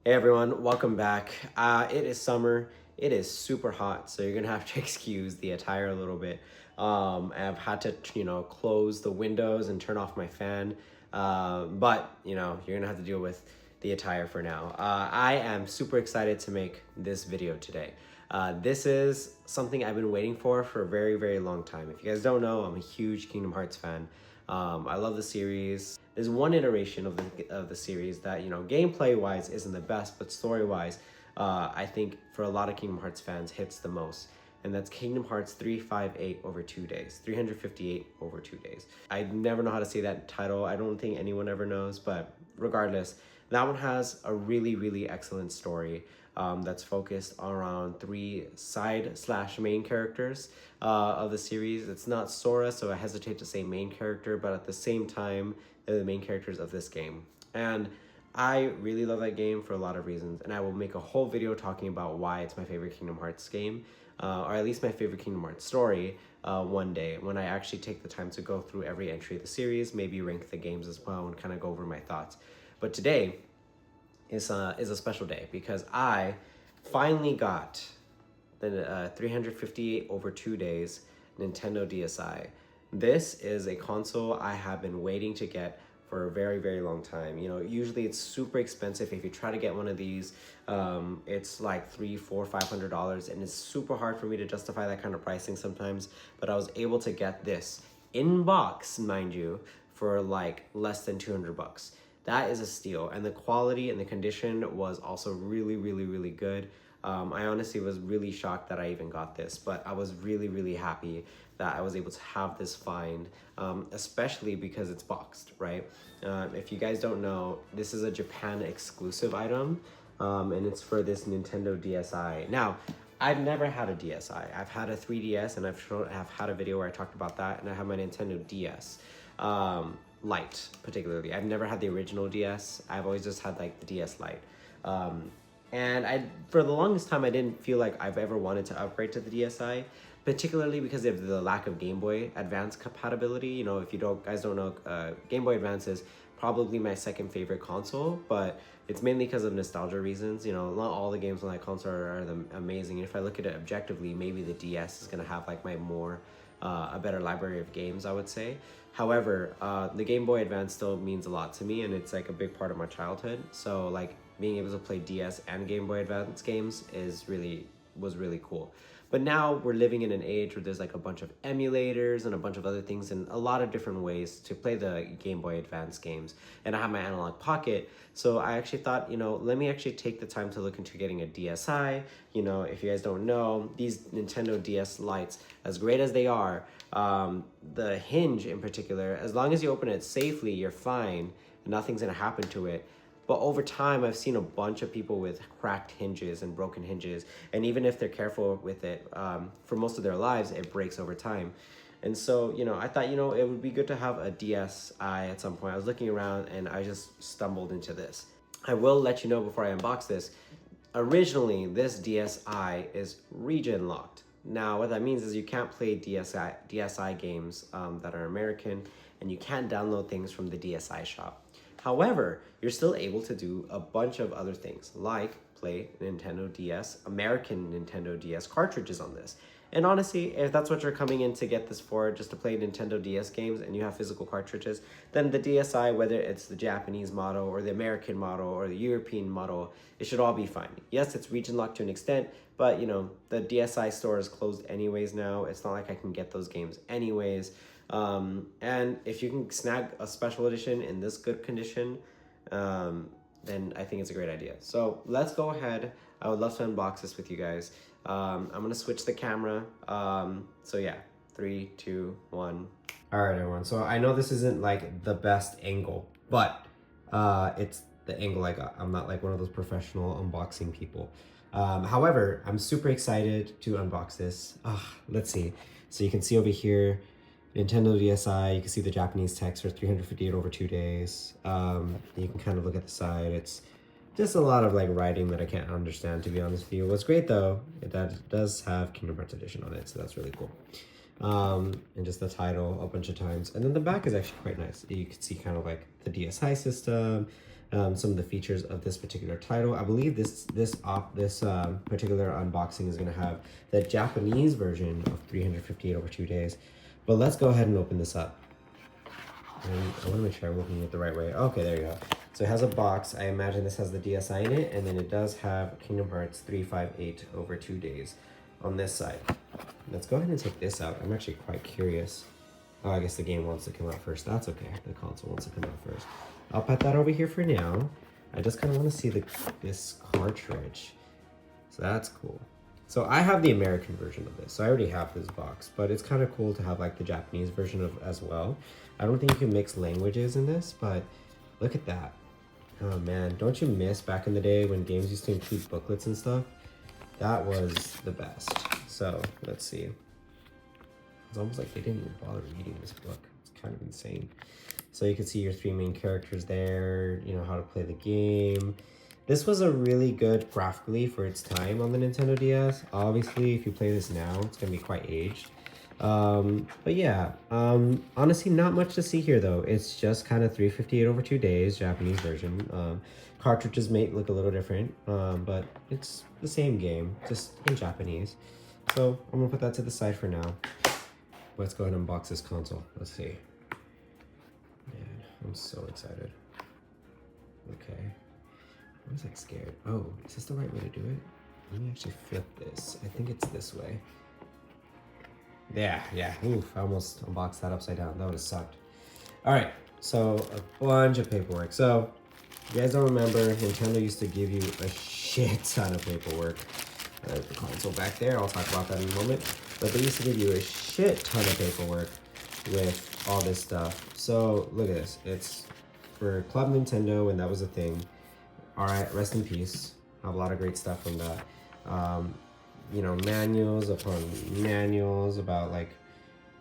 Hey everyone, welcome back. It is summer. It is super hot, so you're gonna have to excuse the attire a little bit. I've had to, close the windows and turn off my fan. But you're gonna have to deal with the attire for now. I am super excited to make this video today. This is something I've been waiting for a very, very long time. If you guys don't know, I'm a huge Kingdom Hearts fan. I love the series. There's one iteration of the series that, gameplay-wise isn't the best, but story-wise, I think for a lot of Kingdom Hearts fans hits the most. And that's Kingdom Hearts 358 over 2 days, 358 over 2 days. I never know how to say that title. I don't think anyone ever knows, but regardless, that one has a really, really excellent story that's focused around three side/main characters of the series. It's not Sora, so I hesitate to say main character, but at the same time, they're the main characters of this game. And I really love that game for a lot of reasons, and I will make a whole video talking about why it's my favorite Kingdom Hearts game, or at least my favorite Kingdom Hearts story one day when I actually take the time to go through every entry of the series, maybe rank the games as well, and kind of go over my thoughts. But today is a special day because I finally got the 358 over 2 days Nintendo DSi. This is a console I have been waiting to get for a very, very long time. Usually it's super expensive. If you try to get one of these, it's like $300, $400, $500, and it's super hard for me to justify that kind of pricing sometimes. But I was able to get this in box, mind you, for like less than 200 bucks. That is a steal, and the quality and the condition was also really, really, really good. I honestly was really shocked that I even got this, but I was really, really happy that I was able to have this find, especially because it's boxed, right? If you guys don't know, this is a Japan exclusive item, and it's for this Nintendo DSi. Now, I've never had a DSi. I've had a 3DS, and I've had a video where I talked about that, and I have my Nintendo DS. Lite, particularly. I've never had the original DS. I've always just had like the DS Lite. And for the longest time, I didn't feel like I've ever wanted to upgrade to the DSi, particularly because of the lack of Game Boy Advance compatibility. If you guys don't know, Game Boy Advance is probably my second favorite console, but it's mainly because of nostalgia reasons. Not all the games on that console are amazing. If I look at it objectively, maybe the DS is gonna have like a better library of games, I would say. However, the Game Boy Advance still means a lot to me, and it's like a big part of my childhood. So like being able to play DS and Game Boy Advance games was really cool. But now we're living in an age where there's like a bunch of emulators and a bunch of other things and a lot of different ways to play the Game Boy Advance games. And I have my analog pocket, so I actually thought, let me actually take the time to look into getting a DSi. If you guys don't know, these Nintendo DS Lites, as great as they are, the hinge in particular, as long as you open it safely, you're fine. Nothing's gonna happen to it. But over time, I've seen a bunch of people with cracked hinges and broken hinges. And even if they're careful with it, for most of their lives, it breaks over time. And so, I thought, it would be good to have a DSi at some point. I was looking around and I just stumbled into this. I will let you know before I unbox this. Originally, this DSi is region locked. Now, what that means is you can't play DSi games that are American, and you can't download things from the DSi shop. However, you're still able to do a bunch of other things, like play American Nintendo DS cartridges on this. And honestly, if that's what you're coming in to get this for, just to play Nintendo DS games and you have physical cartridges, then the DSi, whether it's the Japanese model or the American model or the European model, it should all be fine. Yes, it's region locked to an extent, but the DSi store is closed anyways now. It's not like I can get those games anyways. And if you can snag a special edition in this good condition, then I think it's a great idea. So let's go ahead. I would love to unbox this with you guys. I'm gonna switch the camera. So yeah, 3, 2, 1. All right, everyone. So I know this isn't like the best angle, but it's the angle I got. I'm not like one of those professional unboxing people. However, I'm super excited to unbox this. Let's see. So you can see over here, Nintendo DSi, you can see the Japanese text for 358 over 2 days. You can kind of look at the side. It's just a lot of like writing that I can't understand, to be honest with you. What's great though, that does have Kingdom Hearts Edition on it, so that's really cool. And just the title a bunch of times. And then the back is actually quite nice. You can see kind of like the DSi system, some of the features of this particular title. I believe this particular unboxing is going to have the Japanese version of 358 over 2 days. But let's go ahead and open this up. And I want to make sure I'm looking at it the right way. Okay, there you go. So it has a box. I imagine this has the DSi in it, and then it does have Kingdom Hearts 358 over 2 days on this side. Let's go ahead and take this out. I'm actually quite curious. Oh, I guess the game wants to come out first. That's okay. The console wants to come out first. I'll put that over here for now. I just kind of want to see this cartridge. So that's cool. So I have the American version of this. So I already have this box, but it's kind of cool to have like the Japanese version of as well. I don't think you can mix languages in this, but look at that. Oh man, don't you miss back in the day when games used to include booklets and stuff? That was the best. So let's see. It's almost like they didn't even bother reading this book. It's kind of insane. So you can see your 3 main characters there, you know, how to play the game. This was a really good graphically for its time on the Nintendo DS. Obviously, if you play this now, it's going to be quite aged. But yeah, honestly, not much to see here though. It's just kind of 358 over 2 days, Japanese version. Cartridges may look a little different, but it's the same game, just in Japanese. So I'm gonna put that to the side for now. Let's go ahead and unbox this console. Let's see. Man, I'm so excited. Okay. I was like scared. Oh, is this the right way to do it? Let me actually flip this. I think it's this way. Yeah. Oof, I almost unboxed that upside down. That would have sucked. All right, so a bunch of paperwork. So, if you guys don't remember, Nintendo used to give you a shit ton of paperwork. There's the console back there. I'll talk about that in a moment. But they used to give you a shit ton of paperwork with all this stuff. So, look at this. It's for Club Nintendo when that was a thing. All right, rest in peace. I have a lot of great stuff from that. You know, manuals upon manuals about like,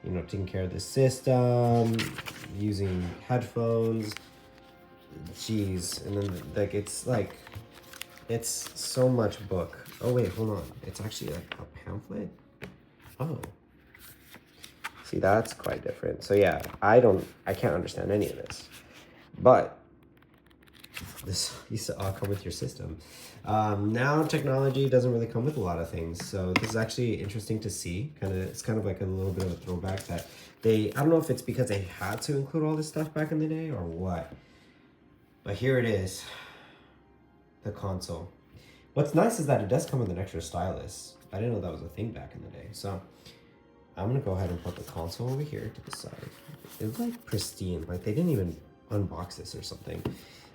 you know, taking care of the system, using headphones. Jeez, and then it's so much book. Oh wait, hold on. It's actually like a pamphlet. Oh, see, that's quite different. So yeah, I can't understand any of this, but this used to all come with your system. Now technology doesn't really come with a lot of things, so this is actually interesting to see. It's kind of like a little bit of a throwback that I don't know if it's because they had to include all this stuff back in the day or what, but here it is, the console. What's nice is that it does come with an extra stylus. I didn't know that was a thing back in the day, so I'm gonna go ahead and put the console over here to the side. It's like pristine, like they didn't even unbox this or something.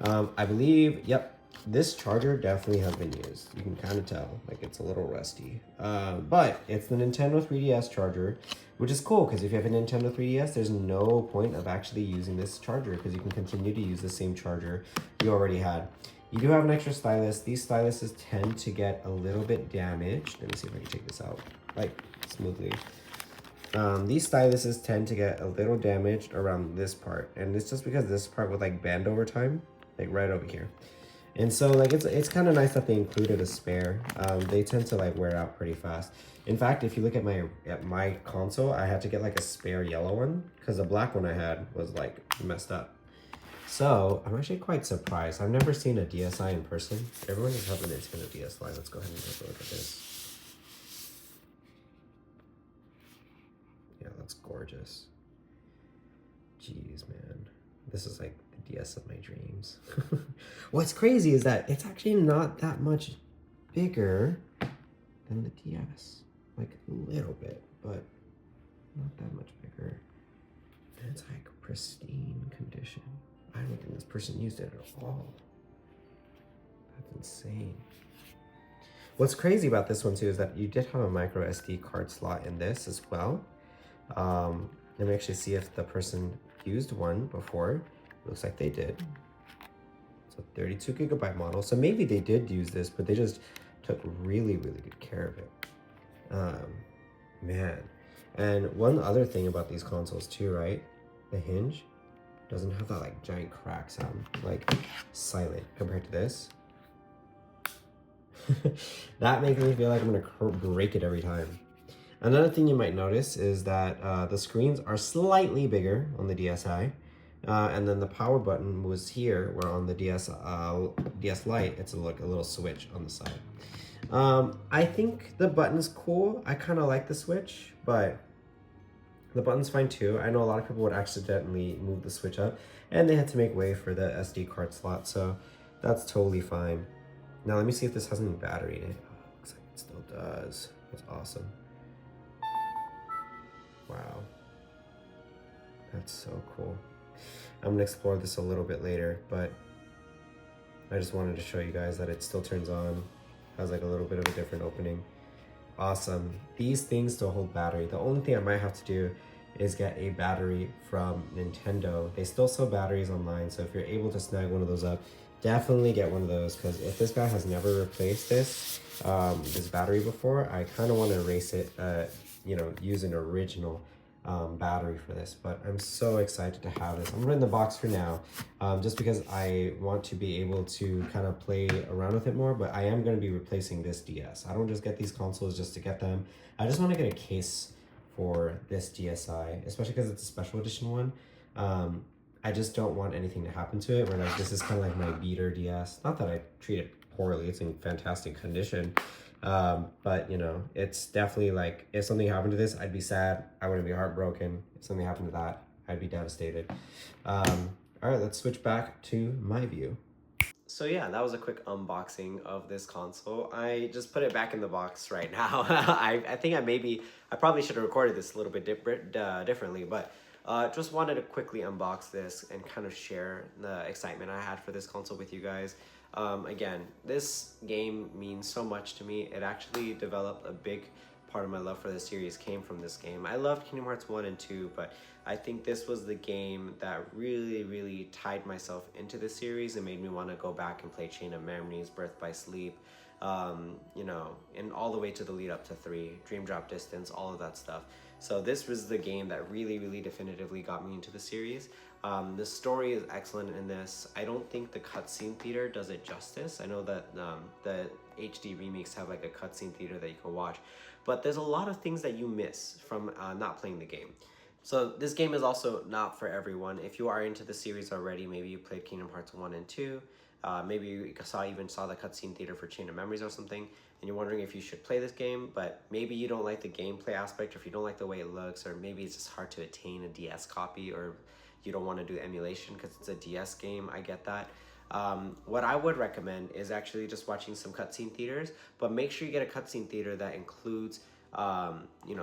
I believe, yep, this charger definitely has been used. You can kind of tell, like it's a little rusty. But it's the Nintendo 3DS charger, which is cool because if you have a Nintendo 3DS, there's no point of actually using this charger because you can continue to use the same charger you already had. You do have an extra stylus. These styluses tend to get a little bit damaged. Let me see if I can take this out, like smoothly. These styluses tend to get a little damaged around this part, and it's just because this part would like bend over time, like right over here. And so like it's kind of nice that they included a spare. They tend to like wear out pretty fast. In fact, if you look at my console, I had to get like a spare yellow one because the black one I had was like messed up. So I'm actually quite surprised. I've never seen a DSi in person. Everyone is having a Nintendo DSi. Let's go ahead and take a look at this. Yeah, that's gorgeous. Jeez, man. This is like the DS of my dreams. What's crazy is that it's actually not that much bigger than the DS. Like a little bit, but not that much bigger. And it's like pristine condition. I don't think this person used it at all. That's insane. What's crazy about this one too is that you did have a micro SD card slot in this as well. Let me actually see if the person used one before. Looks like they did. It's a 32 gigabyte model. So maybe they did use this, but they just took really, really good care of it. Man. And one other thing about these consoles too, right? The hinge doesn't have that like giant crack sound, like silent compared to this. That makes me feel like I'm gonna break it every time. Another thing you might notice is that the screens are slightly bigger on the DSi. And then the power button was here, where on the DS Lite, it's like a little switch on the side. I think the button's cool. I kind of like the switch, but the button's fine too. I know a lot of people would accidentally move the switch up, and they had to make way for the SD card slot, so that's totally fine. Now let me see if this has any battery in it. Oh, looks like it still does. That's awesome. Wow, that's so cool. I'm gonna explore this a little bit later, but I just wanted to show you guys that it still turns on. Has like a little bit of a different opening. Awesome. These things still hold battery. The only thing I might have to do is get a battery from Nintendo. They still sell batteries online, so if you're able to snag one of those up, definitely get one of those, because if this guy has never replaced this battery before, I kind of want to erase it, use an original battery for this. But I'm so excited to have this. I'm gonna in the box for now, just because I want to be able to kind of play around with it more. But I am going to be replacing this DS. I don't just get these consoles just to get them. I just want to get a case for this DSi, especially because it's a special edition one. I just don't want anything to happen to it, where like this is kind of like my beater DS. Not that I treat it poorly, it's in fantastic condition. But you know, it's definitely like, if something happened to this, I'd be sad. I wouldn't be heartbroken. If something happened to that, I'd be devastated. All right, let's switch back to my view. So yeah, that was a quick unboxing of this console. I just put it back in the box right now. I think I probably should have recorded this a little bit differently, but just wanted to quickly unbox this and kind of share the excitement I had for this console with you guys. Again, this game means so much to me. It actually developed a big part of my love for the series came from this game. I loved Kingdom Hearts 1 and 2, but I think this was the game that really tied myself into the series and made me want to go back and play Chain of Memories, Birth by Sleep, and all the way to the lead up to 3, Dream Drop Distance, all of that stuff. So this was the game that really definitively got me into the series. The story is excellent in this. I don't think the cutscene theater does it justice. I know that the HD remakes have like a cutscene theater that you can watch, but there's a lot of things that you miss from not playing the game. So this game is also not for everyone. If you are into the series already, maybe you played Kingdom Hearts 1 and 2, maybe you even saw the cutscene theater for Chain of Memories or something, and you're wondering if you should play this game, but maybe you don't like the gameplay aspect, or if you don't like the way it looks, or maybe it's just hard to attain a DS copy, or you don't want to do emulation because it's a DS game. I get that. What I would recommend is actually just watching some cutscene theaters, but make sure you get a cutscene theater that includes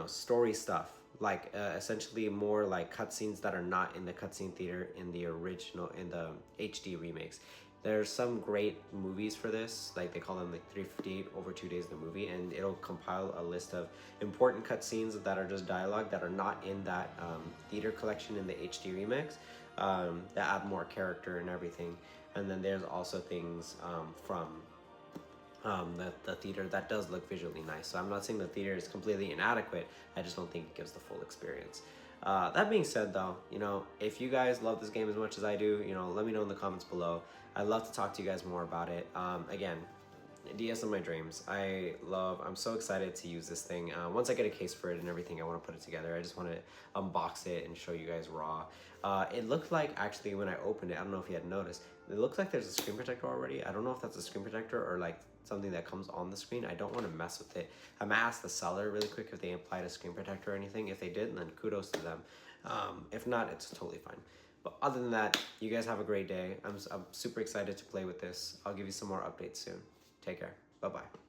story stuff, like essentially more like cutscenes that are not in the cutscene theater in the HD remakes. There's some great movies for this, like they call them like 358 over 2 days of the movie, and it'll compile a list of important cutscenes that are just dialogue that are not in that theater collection in the HD remix, that add more character and everything. And then there's also things from the theater that does look visually nice. So I'm not saying the theater is completely inadequate, I just don't think it gives the full experience. That being said though, if you guys love this game as much as I do, let me know in the comments below. I'd love to talk to you guys more about it. Again, DS of my dreams. I'm so excited to use this thing. Once I get a case for it and everything, I want to put it together. I just want to unbox it and show you guys raw. It looked like, actually, when I opened it, I don't know if you had noticed, it looks like there's a screen protector already. I don't know if that's a screen protector or like something that comes on the screen. I don't want to mess with it. I'm gonna ask the seller really quick if they applied a screen protector or anything. If they did, then kudos to them. If not, it's totally fine. But other than that, you guys have a great day. I'm super excited to play with this. I'll give you some more updates soon. Take care. Bye-bye.